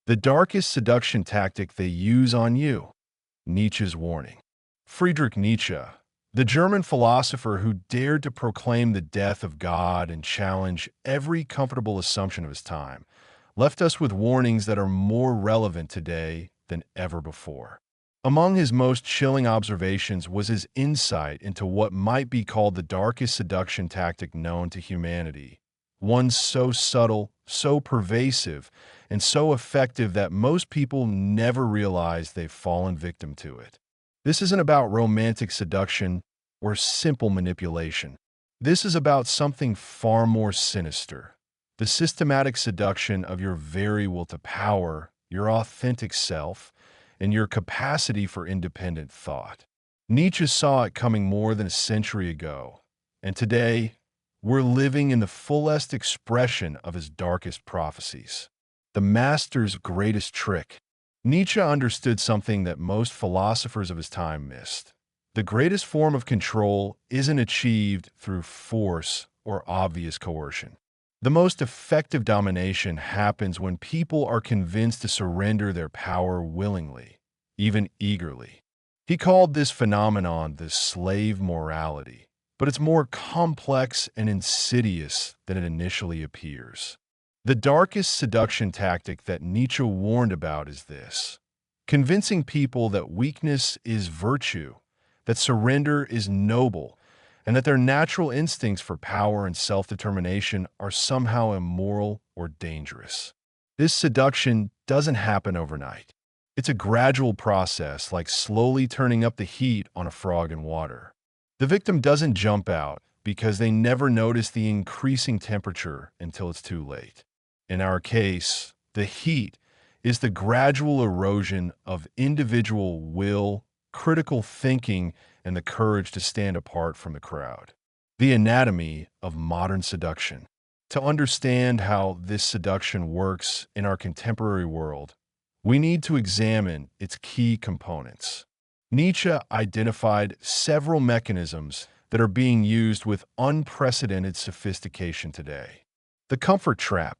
The darkest seduction tactic they use on you. Nietzsche's warning. Friedrich Nietzsche, the German philosopher who dared to proclaim the death of God and challenge every comfortable assumption of his time, left us with warnings that are more relevant today than ever before. Among his most chilling observations was his insight into what might be called the darkest seduction tactic known to humanity, one so subtle, so pervasive, and so effective that most people never realize they've fallen victim to it. This isn't about romantic seduction or simple manipulation. This is about something far more sinister: the systematic seduction of your very will to power, your authentic self, and your capacity for independent thought. Nietzsche saw it coming more than a century ago, and today, we're living in the fullest expression of his darkest prophecies. The master's greatest trick. Nietzsche understood something that most philosophers of his time missed. The greatest form of control isn't achieved through force or obvious coercion. The most effective domination happens when people are convinced to surrender their power willingly, even eagerly. He called this phenomenon the slave morality, but it's more complex and insidious than it initially appears. The darkest seduction tactic that Nietzsche warned about is this: convincing people that weakness is virtue, that surrender is noble, and that their natural instincts for power and self-determination are somehow immoral or dangerous. This seduction doesn't happen overnight. It's a gradual process, like slowly turning up the heat on a frog in water. The victim doesn't jump out because they never notice the increasing temperature until it's too late. In our case, the heat is the gradual erosion of individual will, critical thinking, and the courage to stand apart from the crowd. The anatomy of modern seduction. To understand how this seduction works in our contemporary world, we need to examine its key components. Nietzsche identified several mechanisms that are being used with unprecedented sophistication today. The comfort trap.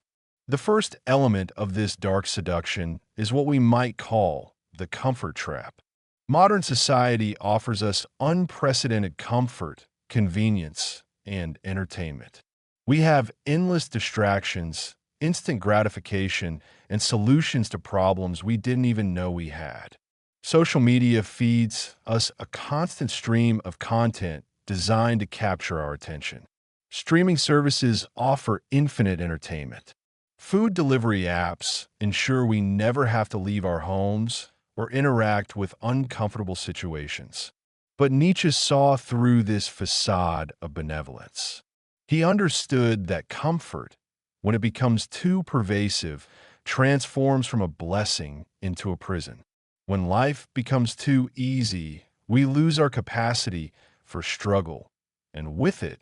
The first element of this dark seduction is what we might call the comfort trap. Modern society offers us unprecedented comfort, convenience, and entertainment. We have endless distractions, instant gratification, and solutions to problems we didn't even know we had. Social media feeds us a constant stream of content designed to capture our attention. Streaming services offer infinite entertainment. Food delivery apps ensure we never have to leave our homes or interact with uncomfortable situations. But Nietzsche saw through this facade of benevolence. He understood that comfort, when it becomes too pervasive, transforms from a blessing into a prison. When life becomes too easy, we lose our capacity for struggle, and with it,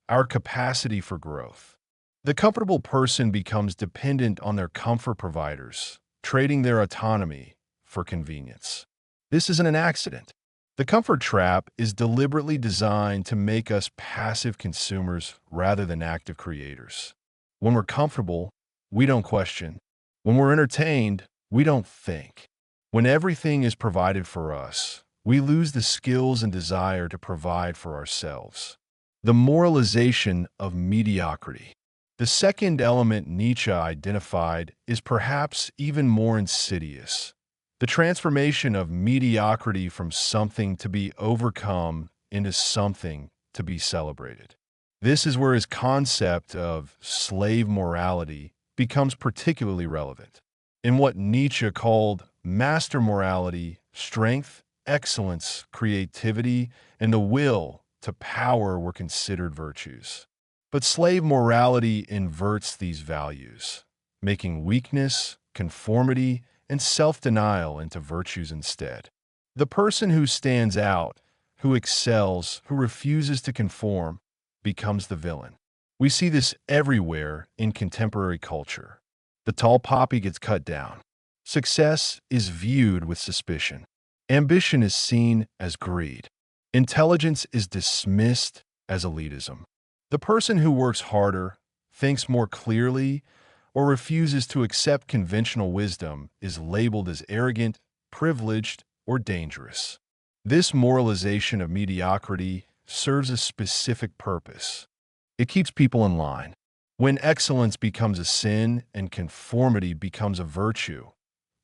our capacity for growth. The comfortable person becomes dependent on their comfort providers, trading their autonomy for convenience. This isn't an accident. The comfort trap is deliberately designed to make us passive consumers rather than active creators. When we're comfortable, we don't question. When we're entertained, we don't think. When everything is provided for us, we lose the skills and desire to provide for ourselves. The moralization of mediocrity. The second element Nietzsche identified is perhaps even more insidious: the transformation of mediocrity from something to be overcome into something to be celebrated. This is where his concept of slave morality becomes particularly relevant. In what Nietzsche called master morality, strength, excellence, creativity, and the will to power were considered virtues. But slave morality inverts these values, making weakness, conformity, and self-denial into virtues instead. The person who stands out, who excels, who refuses to conform, becomes the villain. We see this everywhere in contemporary culture. The tall poppy gets cut down. Success is viewed with suspicion. Ambition is seen as greed. Intelligence is dismissed as elitism. The person who works harder, thinks more clearly, or refuses to accept conventional wisdom is labeled as arrogant, privileged, or dangerous. This moralization of mediocrity serves a specific purpose. It keeps people in line. When excellence becomes a sin and conformity becomes a virtue,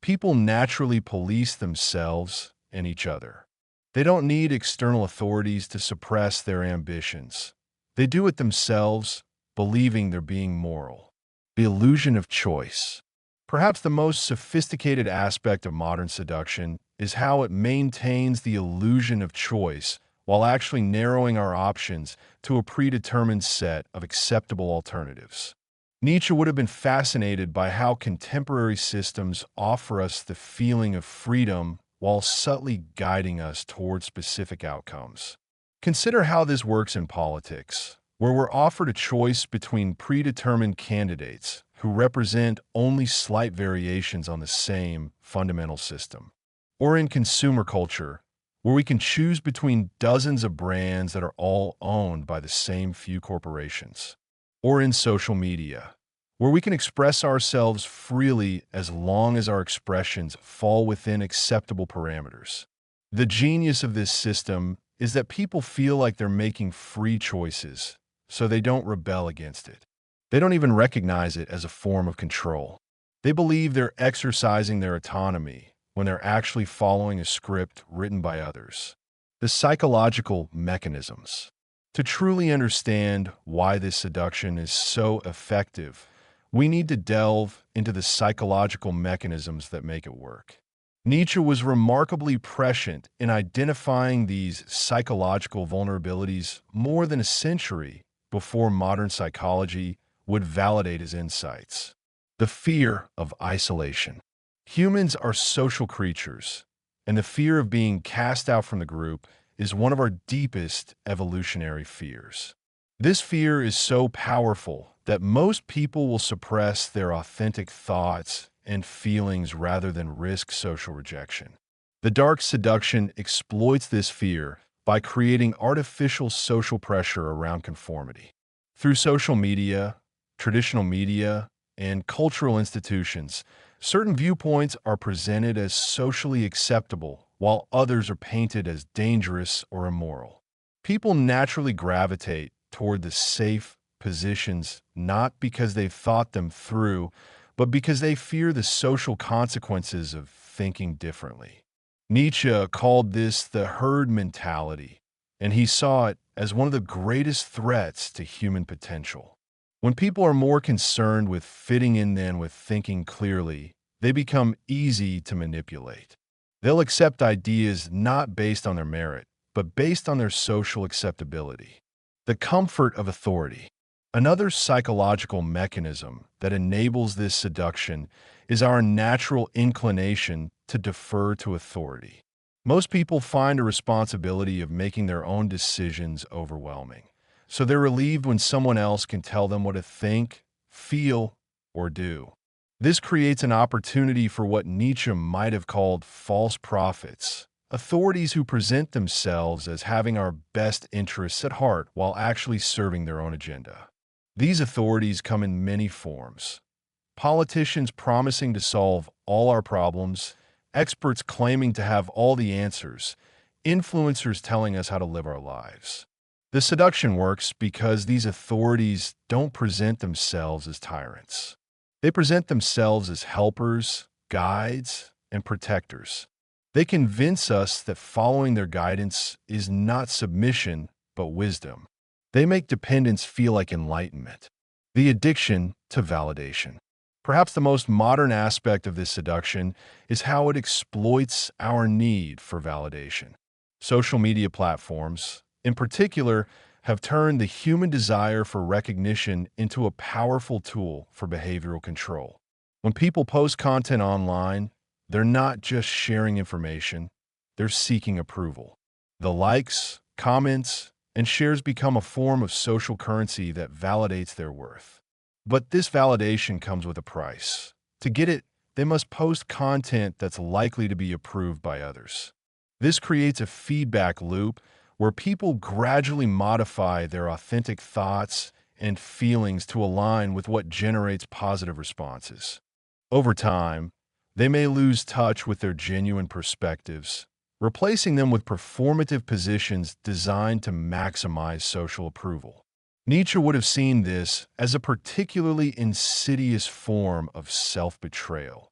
people naturally police themselves and each other. They don't need external authorities to suppress their ambitions. They do it themselves, believing they're being moral. The illusion of choice. Perhaps the most sophisticated aspect of modern seduction is how it maintains the illusion of choice while actually narrowing our options to a predetermined set of acceptable alternatives. Nietzsche would have been fascinated by how contemporary systems offer us the feeling of freedom while subtly guiding us toward specific outcomes. Consider how this works in politics, where we're offered a choice between predetermined candidates who represent only slight variations on the same fundamental system. Or in consumer culture, where we can choose between dozens of brands that are all owned by the same few corporations. Or in social media, where we can express ourselves freely as long as our expressions fall within acceptable parameters. The genius of this system is that people feel like they're making free choices, so they don't rebel against it. They don't even recognize it as a form of control. They believe they're exercising their autonomy when they're actually following a script written by others. The psychological mechanisms. To truly understand why this seduction is so effective, we need to delve into the psychological mechanisms that make it work. Nietzsche was remarkably prescient in identifying these psychological vulnerabilities more than a century before modern psychology would validate his insights. The fear of isolation. Humans are social creatures, and the fear of being cast out from the group is one of our deepest evolutionary fears. This fear is so powerful that most people will suppress their authentic thoughts and feelings rather than risk social rejection. The dark seduction exploits this fear by creating artificial social pressure around conformity. Through social media, traditional media, and cultural institutions, certain viewpoints are presented as socially acceptable, while others are painted as dangerous or immoral. People naturally gravitate toward the safe positions not because they've thought them through, but because they fear the social consequences of thinking differently. Nietzsche called this the herd mentality, and he saw it as one of the greatest threats to human potential. When people are more concerned with fitting in than with thinking clearly, they become easy to manipulate. They'll accept ideas not based on their merit, but based on their social acceptability. The comfort of authority. Another psychological mechanism that enables this seduction is our natural inclination to defer to authority. Most people find a responsibility of making their own decisions overwhelming, so they're relieved when someone else can tell them what to think, feel, or do. This creates an opportunity for what Nietzsche might have called false prophets, authorities who present themselves as having our best interests at heart while actually serving their own agenda. These authorities come in many forms. Politicians promising to solve all our problems, experts claiming to have all the answers, influencers telling us how to live our lives. The seduction works because these authorities don't present themselves as tyrants. They present themselves as helpers, guides, and protectors. They convince us that following their guidance is not submission, but wisdom. They make dependence feel like enlightenment. The addiction to validation. Perhaps the most modern aspect of this seduction is how it exploits our need for validation. Social media platforms, in particular, have turned the human desire for recognition into a powerful tool for behavioral control. When people post content online, they're not just sharing information, they're seeking approval. The likes, comments, and shares become a form of social currency that validates their worth. But this validation comes with a price. To get it, they must post content that's likely to be approved by others. This creates a feedback loop where people gradually modify their authentic thoughts and feelings to align with what generates positive responses. Over time, they may lose touch with their genuine perspectives, replacing them with performative positions designed to maximize social approval. Nietzsche would have seen this as a particularly insidious form of self-betrayal.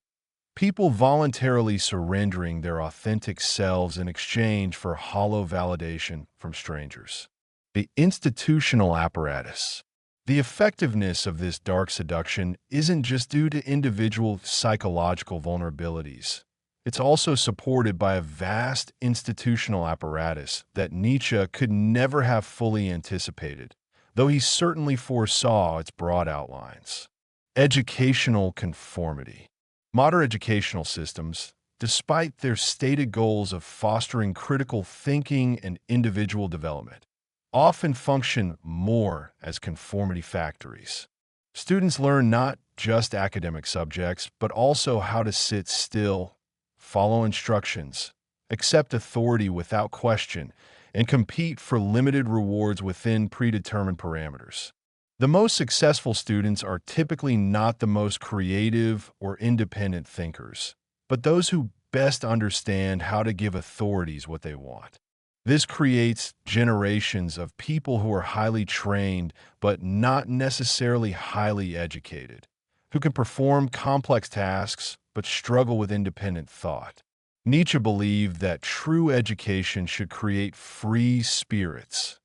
People voluntarily surrendering their authentic selves in exchange for hollow validation from strangers. The institutional apparatus. The effectiveness of this dark seduction isn't just due to individual psychological vulnerabilities. It's also supported by a vast institutional apparatus that Nietzsche could never have fully anticipated, though he certainly foresaw its broad outlines. Educational conformity. Modern educational systems, despite their stated goals of fostering critical thinking and individual development, often function more as conformity factories. Students learn not just academic subjects, but also how to sit still, follow instructions, accept authority without question, and compete for limited rewards within predetermined parameters. The most successful students are typically not the most creative or independent thinkers, but those who best understand how to give authorities what they want. This creates generations of people who are highly trained but not necessarily highly educated, who can perform complex tasks but struggle with independent thought. Nietzsche believed that true education should create free spirits,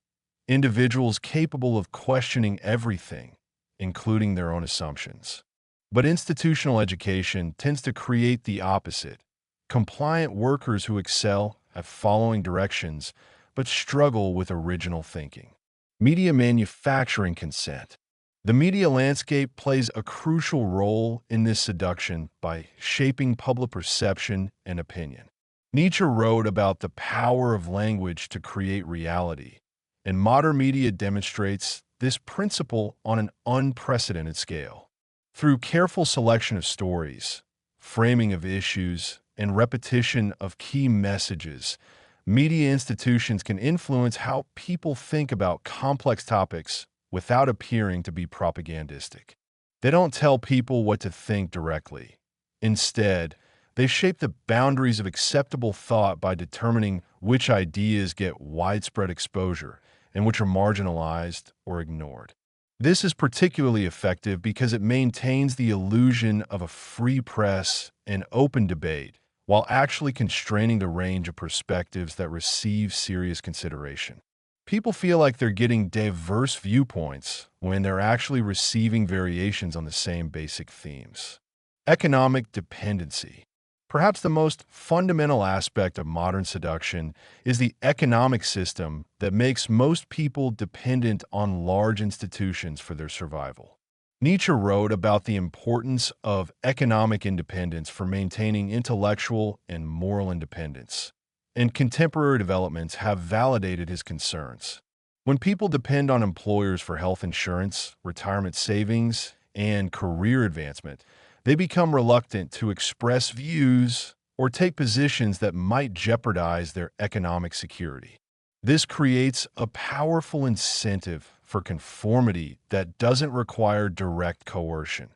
individuals capable of questioning everything, including their own assumptions. But institutional education tends to create the opposite: compliant workers who excel at following directions but struggle with original thinking. Media manufacturing consent. The media landscape plays a crucial role in this seduction by shaping public perception and opinion. Nietzsche wrote about the power of language to create reality, and modern media demonstrates this principle on an unprecedented scale. Through careful selection of stories, framing of issues, and repetition of key messages, media institutions can influence how people think about complex topics without appearing to be propagandistic. They don't tell people what to think directly. Instead, they shape the boundaries of acceptable thought by determining which ideas get widespread exposure and which are marginalized or ignored. This is particularly effective because it maintains the illusion of a free press and open debate while actually constraining the range of perspectives that receive serious consideration. People feel like they're getting diverse viewpoints when they're actually receiving variations on the same basic themes. Economic dependency. Perhaps the most fundamental aspect of modern seduction is the economic system that makes most people dependent on large institutions for their survival. Nietzsche wrote about the importance of economic independence for maintaining intellectual and moral independence, and contemporary developments have validated his concerns. When people depend on employers for health insurance, retirement savings, and career advancement, they become reluctant to express views or take positions that might jeopardize their economic security. This creates a powerful incentive for conformity that doesn't require direct coercion.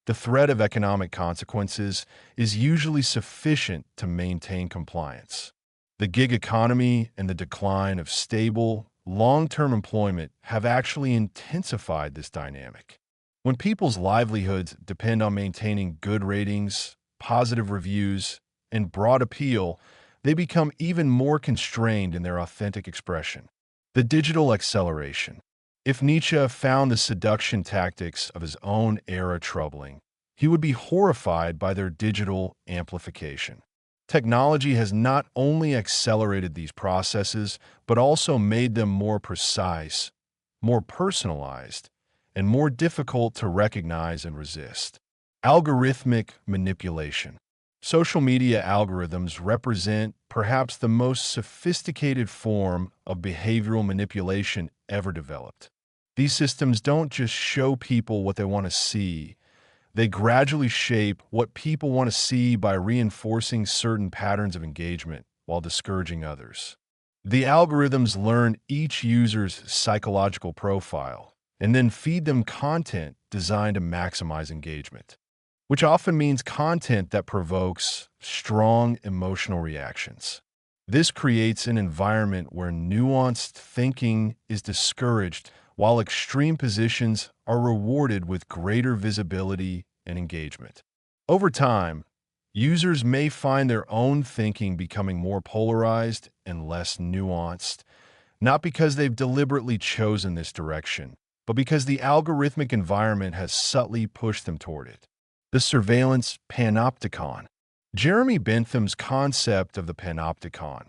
The threat of economic consequences is usually sufficient to maintain compliance. The gig economy and the decline of stable, long-term employment have actually intensified this dynamic. When people's livelihoods depend on maintaining good ratings, positive reviews, and broad appeal, they become even more constrained in their authentic expression. The digital acceleration. If Nietzsche found the seduction tactics of his own era troubling, he would be horrified by their digital amplification. Technology has not only accelerated these processes, but also made them more precise, more personalized, and more difficult to recognize and resist. Algorithmic manipulation. Social media algorithms represent perhaps the most sophisticated form of behavioral manipulation ever developed. These systems don't just show people what they want to see, they gradually shape what people want to see by reinforcing certain patterns of engagement while discouraging others. The algorithms learn each user's psychological profile, and then feed them content designed to maximize engagement, which often means content that provokes strong emotional reactions. This creates an environment where nuanced thinking is discouraged while extreme positions are rewarded with greater visibility and engagement. Over time, users may find their own thinking becoming more polarized and less nuanced, not because they've deliberately chosen this direction, but because the algorithmic environment has subtly pushed them toward it. The surveillance panopticon. Jeremy Bentham's concept of the panopticon,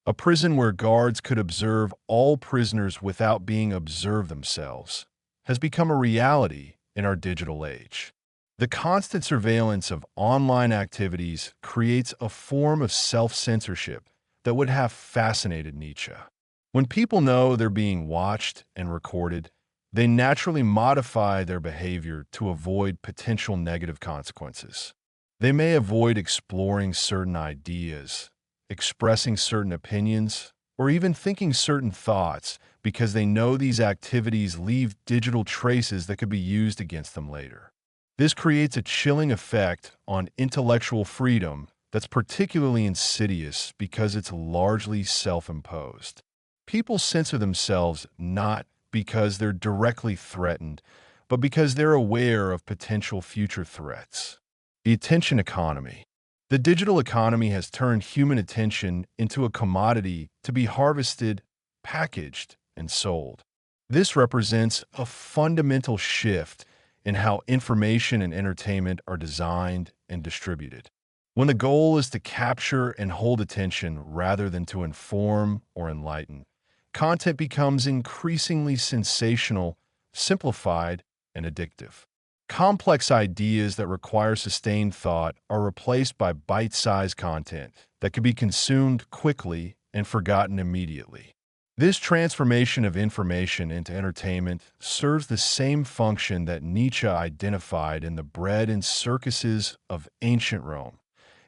a prison where guards could observe all prisoners without being observed themselves, has become a reality in our digital age. The constant surveillance of online activities creates a form of self-censorship that would have fascinated Nietzsche. When people know they're being watched and recorded, they naturally modify their behavior to avoid potential negative consequences. They may avoid exploring certain ideas, expressing certain opinions, or even thinking certain thoughts because they know these activities leave digital traces that could be used against them later. This creates a chilling effect on intellectual freedom that's particularly insidious because it's largely self-imposed. People censor themselves not because they're directly threatened, but because they're aware of potential future threats. The attention economy. The digital economy has turned human attention into a commodity to be harvested, packaged, and sold. This represents a fundamental shift in how information and entertainment are designed and distributed. When the goal is to capture and hold attention rather than to inform or enlighten, content becomes increasingly sensational, simplified, and addictive. Complex ideas that require sustained thought are replaced by bite-sized content that can be consumed quickly and forgotten immediately. This transformation of information into entertainment serves the same function that Nietzsche identified in the bread and circuses of ancient Rome.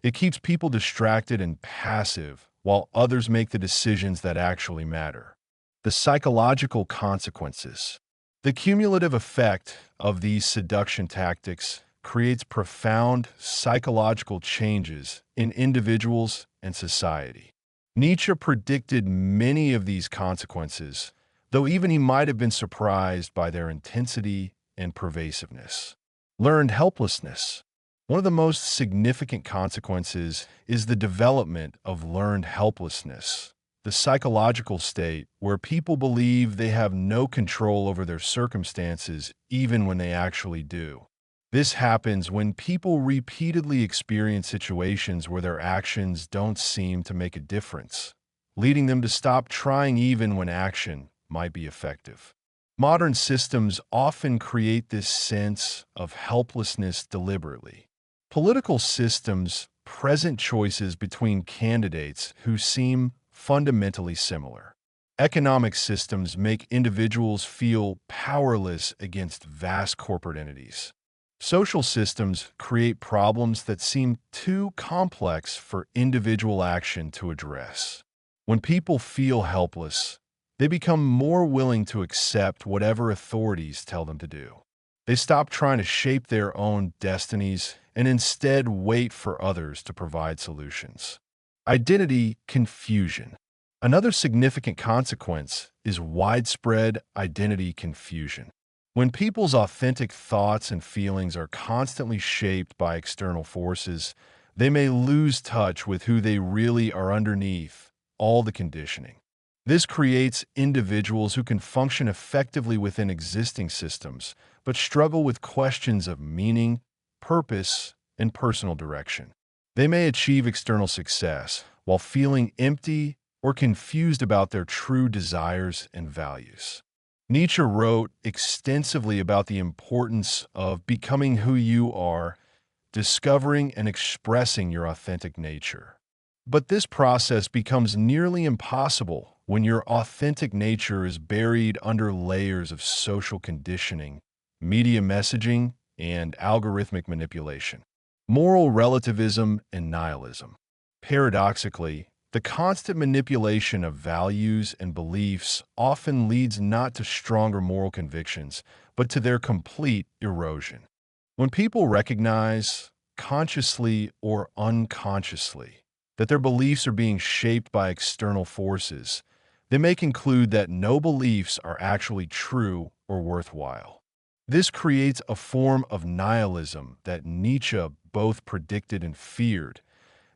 It keeps people distracted and passive while others make the decisions that actually matter. The psychological consequences. The cumulative effect of these seduction tactics creates profound psychological changes in individuals and society. Nietzsche predicted many of these consequences, though even he might have been surprised by their intensity and pervasiveness. Learned helplessness. One of the most significant consequences is the development of learned helplessness, the psychological state where people believe they have no control over their circumstances even when they actually do. This happens when people repeatedly experience situations where their actions don't seem to make a difference, leading them to stop trying even when action might be effective. Modern systems often create this sense of helplessness deliberately. Political systems present choices between candidates who seem fundamentally similar. Economic systems make individuals feel powerless against vast corporate entities. Social systems create problems that seem too complex for individual action to address. When people feel helpless, they become more willing to accept whatever authorities tell them to do. They stop trying to shape their own destinies and instead wait for others to provide solutions. Identity confusion. Another significant consequence is widespread identity confusion. When people's authentic thoughts and feelings are constantly shaped by external forces, they may lose touch with who they really are underneath all the conditioning. This creates individuals who can function effectively within existing systems, but struggle with questions of meaning, purpose, and personal direction. They may achieve external success while feeling empty or confused about their true desires and values. Nietzsche wrote extensively about the importance of becoming who you are, discovering and expressing your authentic nature. But this process becomes nearly impossible when your authentic nature is buried under layers of social conditioning, media messaging, and algorithmic manipulation. Moral relativism and nihilism. Paradoxically, The constant manipulation of values and beliefs often leads not to stronger moral convictions, but to their complete erosion. When people recognize, consciously or unconsciously, that their beliefs are being shaped by external forces, they may conclude that no beliefs are actually true or worthwhile. This creates a form of nihilism that Nietzsche both predicted and feared,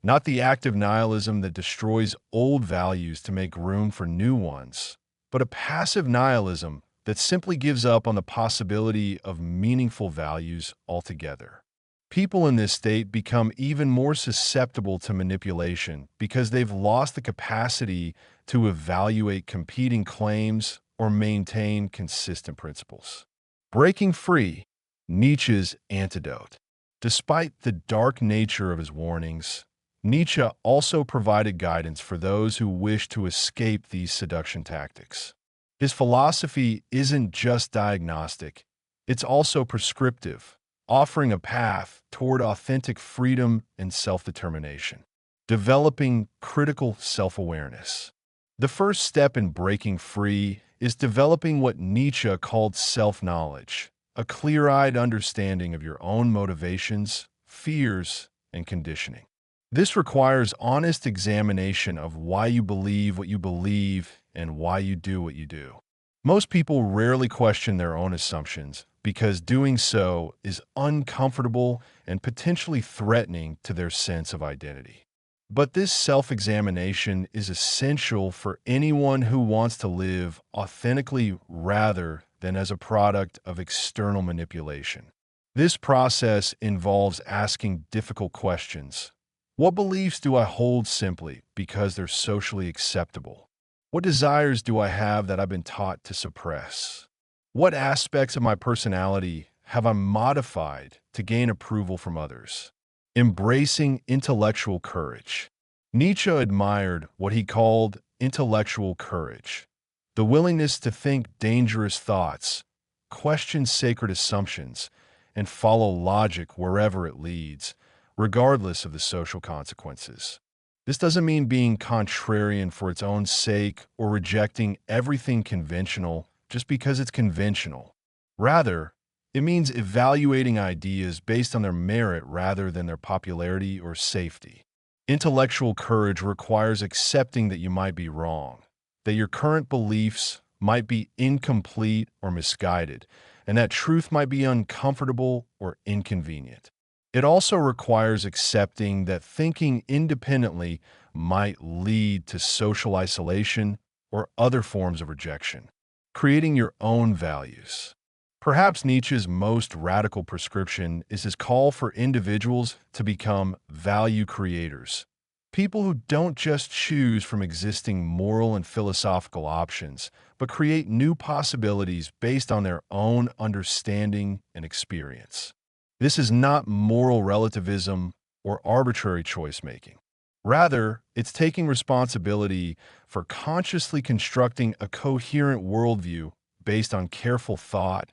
not the active nihilism that destroys old values to make room for new ones, but a passive nihilism that simply gives up on the possibility of meaningful values altogether. People in this state become even more susceptible to manipulation because they've lost the capacity to evaluate competing claims or maintain consistent principles. Breaking free, Nietzsche's antidote. Despite the dark nature of his warnings, Nietzsche also provided guidance for those who wish to escape these seduction tactics. His philosophy isn't just diagnostic, it's also prescriptive, offering a path toward authentic freedom and self-determination. Developing critical self-awareness. The first step in breaking free is developing what Nietzsche called self-knowledge, a clear-eyed understanding of your own motivations, fears, and conditioning. This requires honest examination of why you believe what you believe and why you do what you do. Most people rarely question their own assumptions because doing so is uncomfortable and potentially threatening to their sense of identity. But this self-examination is essential for anyone who wants to live authentically rather than as a product of external manipulation. This process involves asking difficult questions. What beliefs do I hold simply because they're socially acceptable? What desires do I have that I've been taught to suppress? What aspects of my personality have I modified to gain approval from others? Embracing intellectual courage. Nietzsche admired what he called intellectual courage, the willingness to think dangerous thoughts, question sacred assumptions, and follow logic wherever it leads, regardless of the social consequences. This doesn't mean being contrarian for its own sake or rejecting everything conventional just because it's conventional. Rather, it means evaluating ideas based on their merit rather than their popularity or safety. Intellectual courage requires accepting that you might be wrong, that your current beliefs might be incomplete or misguided, and that truth might be uncomfortable or inconvenient. It also requires accepting that thinking independently might lead to social isolation or other forms of rejection. Creating your own values. Perhaps Nietzsche's most radical prescription is his call for individuals to become value creators, people who don't just choose from existing moral and philosophical options, but create new possibilities based on their own understanding and experience. This is not moral relativism or arbitrary choice-making. Rather, it's taking responsibility for consciously constructing a coherent worldview based on careful thought,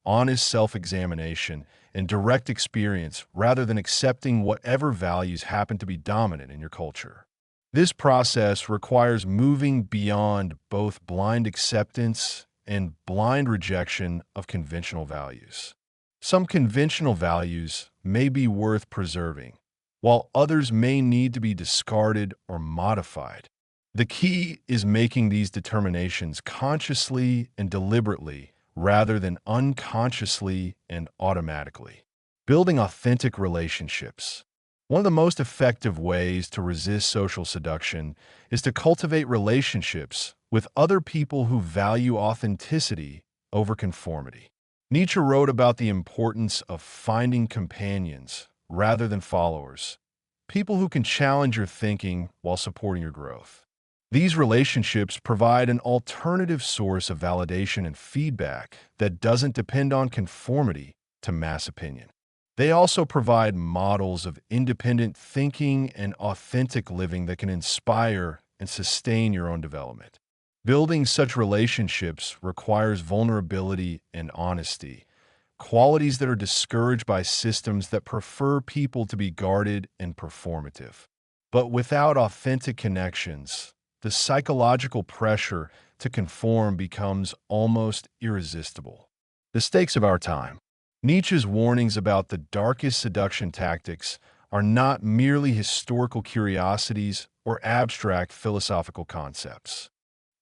honest self-examination, and direct experience rather than accepting whatever values happen to be dominant in your culture. This process requires moving beyond both blind acceptance and blind rejection of conventional values. Some conventional values may be worth preserving, while others may need to be discarded or modified. The key is making these determinations consciously and deliberately rather than unconsciously and automatically. Building authentic relationships. One of the most effective ways to resist social seduction is to cultivate relationships with other people who value authenticity over conformity. Nietzsche wrote about the importance of finding companions rather than followers, people who can challenge your thinking while supporting your growth. These relationships provide an alternative source of validation and feedback that doesn't depend on conformity to mass opinion. They also provide models of independent thinking and authentic living that can inspire and sustain your own development. Building such relationships requires vulnerability and honesty, qualities that are discouraged by systems that prefer people to be guarded and performative. But without authentic connections, the psychological pressure to conform becomes almost irresistible. The stakes of our time. Nietzsche's warnings about the darkest seduction tactics are not merely historical curiosities or abstract philosophical concepts.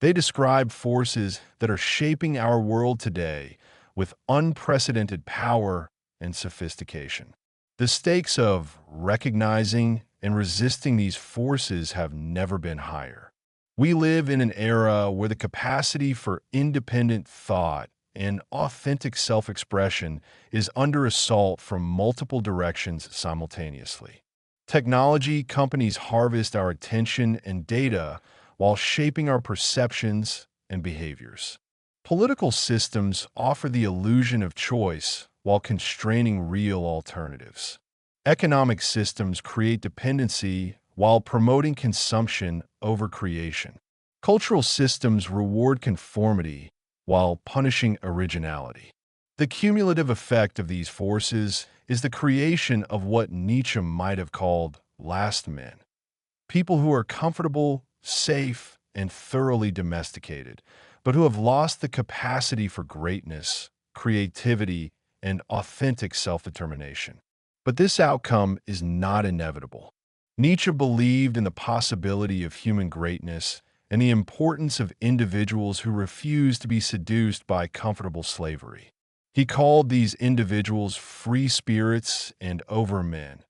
They describe forces that are shaping our world today with unprecedented power and sophistication. The stakes of recognizing and resisting these forces have never been higher. We live in an era where the capacity for independent thought and authentic self-expression is under assault from multiple directions simultaneously. Technology companies harvest our attention and data while shaping our perceptions and behaviors. Political systems offer the illusion of choice while constraining real alternatives. Economic systems create dependency while promoting consumption over creation. Cultural systems reward conformity while punishing originality. The cumulative effect of these forces is the creation of what Nietzsche might have called last men, people who are comfortable, safe, and thoroughly domesticated, but who have lost the capacity for greatness, creativity, and authentic self-determination. But this outcome is not inevitable. Nietzsche believed in the possibility of human greatness and the importance of individuals who refuse to be seduced by comfortable slavery. He called these individuals free spirits and overmen,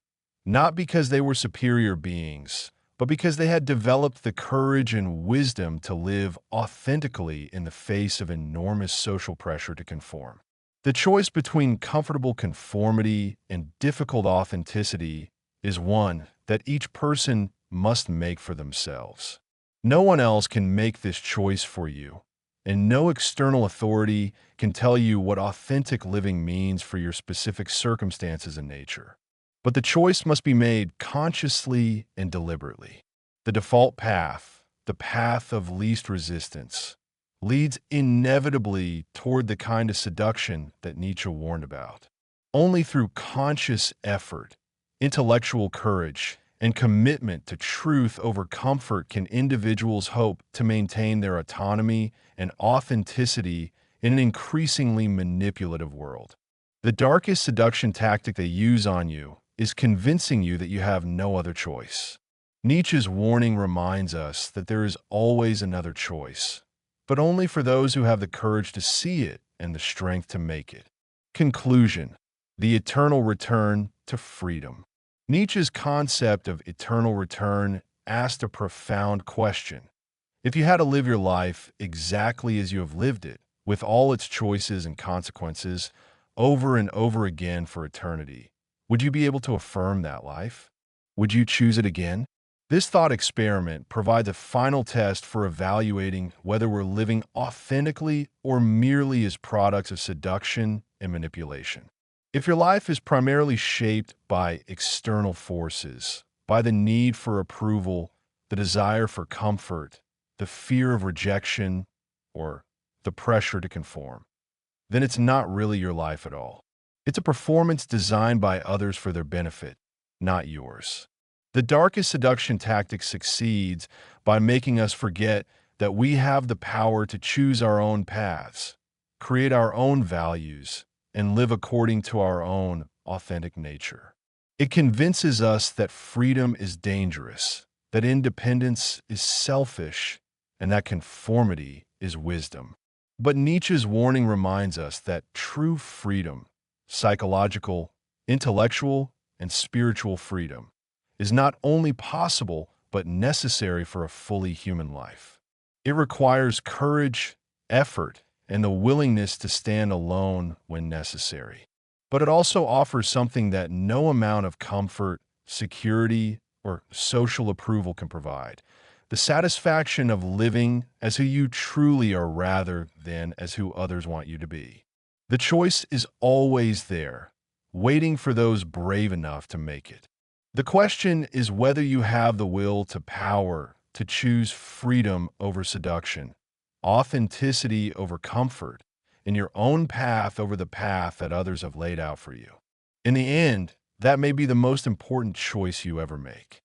not because they were superior beings, but because they had developed the courage and wisdom to live authentically in the face of enormous social pressure to conform. The choice between comfortable conformity and difficult authenticity is one that each person must make for themselves. No one else can make this choice for you, and no external authority can tell you what authentic living means for your specific circumstances and nature. But the choice must be made consciously and deliberately. The default path, the path of least resistance, leads inevitably toward the kind of seduction that Nietzsche warned about. Only through conscious effort, intellectual courage, and commitment to truth over comfort can individuals hope to maintain their autonomy and authenticity in an increasingly manipulative world. The darkest seduction tactic they use on you is convincing you that you have no other choice. Nietzsche's warning reminds us that there is always another choice, but only for those who have the courage to see it and the strength to make it. Conclusion: the eternal return to freedom. Nietzsche's concept of eternal return asked a profound question. If you had to live your life exactly as you have lived it, with all its choices and consequences, over and over again for eternity, would you be able to affirm that life? Would you choose it again? This thought experiment provides a final test for evaluating whether we're living authentically or merely as products of seduction and manipulation. If your life is primarily shaped by external forces, by the need for approval, the desire for comfort, the fear of rejection, or the pressure to conform, then it's not really your life at all. It's a performance designed by others for their benefit, not yours. The darkest seduction tactic succeeds by making us forget that we have the power to choose our own paths, create our own values, and live according to our own authentic nature. It convinces us that freedom is dangerous, that independence is selfish, and that conformity is wisdom. But Nietzsche's warning reminds us that true freedom, psychological, intellectual, and spiritual freedom, is not only possible but necessary for a fully human life. It requires courage, effort, and the willingness to stand alone when necessary. But it also offers something that no amount of comfort, security, or social approval can provide: the satisfaction of living as who you truly are rather than as who others want you to be. The choice is always there, waiting for those brave enough to make it. The question is whether you have the will to power to choose freedom over seduction, authenticity over comfort, and your own path over the path that others have laid out for you. In the end, that may be the most important choice you ever make.